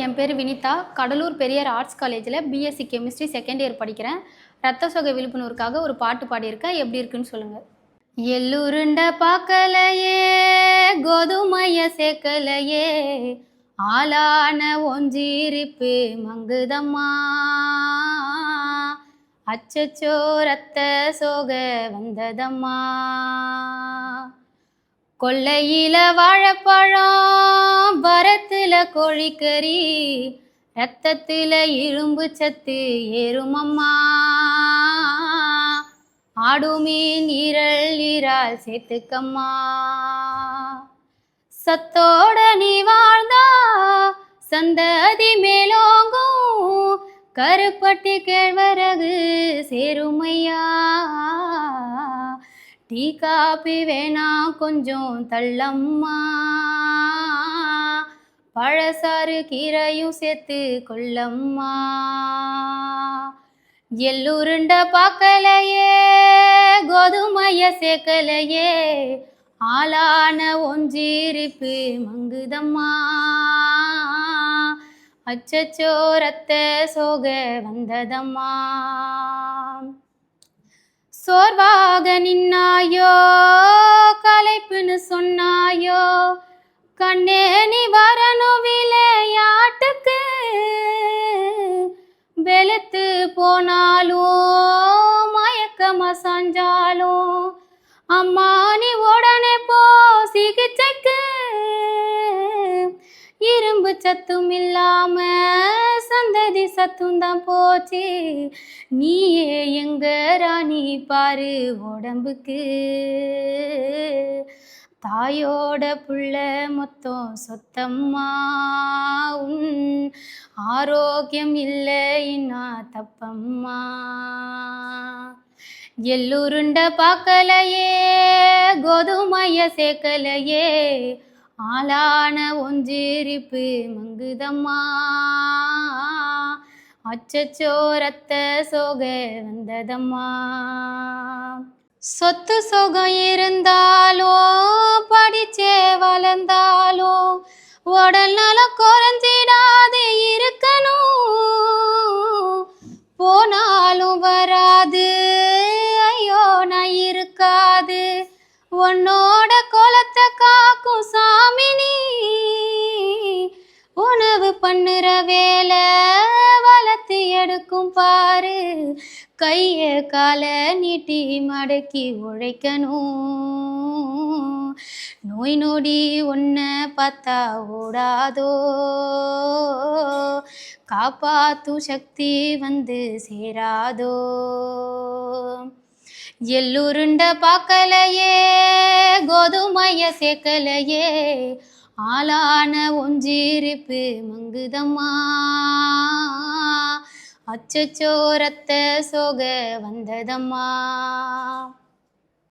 என் பேர் வினிதா. கடலூர் பெரியார் ஆர்ட்ஸ் காலேஜில் BSc chemistry second year படிக்கிறேன். ரத்த சோகை விழிப்புணர்வுக்காக ஒரு பாட்டு பாடியிருக்கேன். எப்படி இருக்குன்னு சொல்லுங்கள். எள்ளுருண்ட பார்க்கலையே, கோதுமைய சேர்க்கலையே, ஆளான ஒஞ்சிரிப்பு மங்குதம்மா. அச்சச்சோ ரத்த சோக வந்ததம்மா. கொல்லையில வாழைப்பழம், வரத்துல கோழிக்கறி, ரத்தத்துல இரும்பு சத்து ஏறுமம்மா. ஆடுமீன் ஈரல் ஈரால் சேர்த்துக்கம்மா. சத்தோட நீ வாழ்ந்தா சந்ததி மேலோங்கும், கருப்பட்டி கேழ்வரகு சேருமையா. டீ காப்பி வேணா கொஞ்சம் தள்ளம்மா, பழசாறு கீரையும் சேர்த்து கொள்ளம்மா. எள்ளுருண்ட பார்க்கலையே, கோதுமைய சேர்க்கலையே, ஆளான ஒஞ்சிரிப்பு மங்குதம்மா. அச்சச்சோ ரத்த சோக வந்ததம்மா. சோர்வாக நின்னாயோ, களைப்புன்னு சொன்னாயோ, கண்ணே நீ வரணும் விளையாட்டுக்கு. வெளுத்து போனாலும் மயக்கமா சாஞ்சாலும், அம்மா நீ உடனே போ சிகிச்சைக்கு. இரும்பு சத்தும் இல்லாம சந்ததி சத்தும் தான் போச்சு, நீயே எங்க ராணி பாரு உடம்புக்கு. தாயோட புள்ள மொத்தம் சொத்தம்மா, உன் ஆரோக்கியம் இல்லைன்னா தப்பம்மா. எள்ளுருண்ட பார்க்கலையே, கோதுமைய சேர்க்கலையே, ஆளான ஒஞ்சிரிப்பு மங்குதம்மா. அச்சச்சோ ரத்த சோக வந்ததம்மா. சொத்து சோகம் இருந்தாலோ, படிச்சே வளர்ந்தாலோ, உடல் நலம் குறைஞ்சிடாது இருக்கணும். போனாலும் வராது, ஐயோ நான் இருக்காது, உன்னோட கோலத்தை காக்கும் சாமி நீ. உணவு பண்ணுற வேலை வளர்த்து எடுக்கும் பாரு, கைய கால நீட்டி மடக்கி உழைக்கணும். நோய் நொடி ஒன்ன பார்த்தா ஓடாதோ, காப்பாத்தும் சக்தி வந்து சேராதோ. எள்ளுருண்ட பார்க்கலையே, கோதுமைய சேர்க்கலையே, ஆளான ஒஞ்சிரிப்பு மங்குதம்மா. அச்சச்சோ ரத்த சோக வந்ததம்மா.